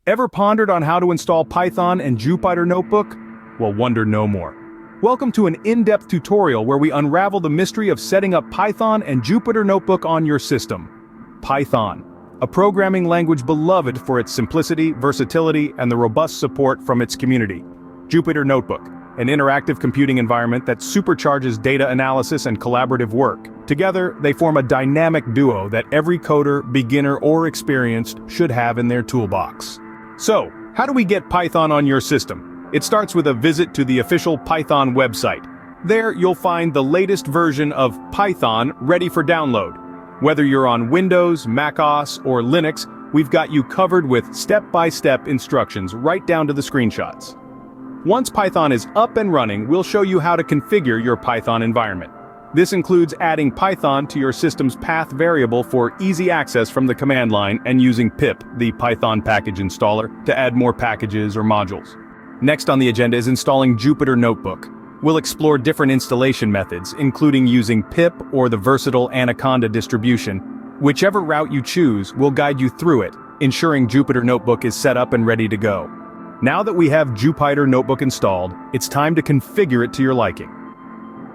Ever pondered on how to install Python and Jupyter Notebook? Well, wonder no more. Welcome to an in-depth tutorial where we unravel the mystery of setting up Python and Jupyter Notebook on your system. Python, a programming language beloved for its simplicity, versatility, and the robust support from its community. Jupyter Notebook, an interactive computing environment that supercharges data analysis and collaborative work. Together, they form a dynamic duo that every coder, beginner, or experienced should have in their toolbox. So, how do we get Python on your system? It starts with a visit to the official Python website. There, you'll find the latest version of Python ready for download. Whether you're on Windows, macOS, or Linux, we've got you covered with step-by-step instructions right down to the screenshots. Once Python is up and running, we'll show you how to configure your Python environment. This includes adding Python to your system's path variable for easy access from the command line and using pip, the Python package installer, to add more packages or modules. Next on the agenda is installing Jupyter Notebook. We'll explore different installation methods, including using pip or the versatile Anaconda distribution. Whichever route you choose, we'll guide you through it, ensuring Jupyter Notebook is set up and ready to go. Now that we have Jupyter Notebook installed, it's time to configure it to your liking.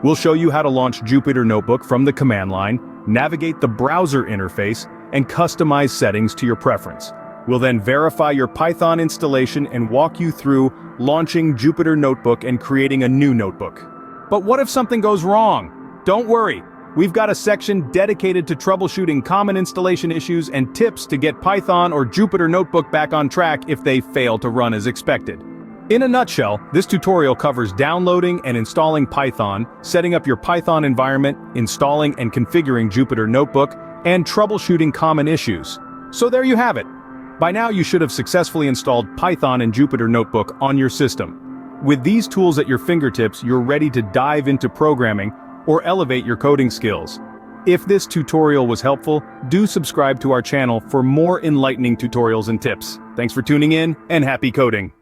We'll show you how to launch Jupyter Notebook from the command line, navigate the browser interface, and customize settings to your preference. We'll then verify your Python installation and walk you through launching Jupyter Notebook and creating a new notebook. But what if something goes wrong? Don't worry. We've got a section dedicated to troubleshooting common installation issues and tips to get Python or Jupyter Notebook back on track if they fail to run as expected. In a nutshell, this tutorial covers downloading and installing Python, setting up your Python environment, installing and configuring Jupyter Notebook, and troubleshooting common issues. So there you have it. By now you should have successfully installed Python and Jupyter Notebook on your system. With these tools at your fingertips, you're ready to dive into programming or elevate your coding skills. If this tutorial was helpful, do subscribe to our channel for more enlightening tutorials and tips. Thanks for tuning in, and happy coding!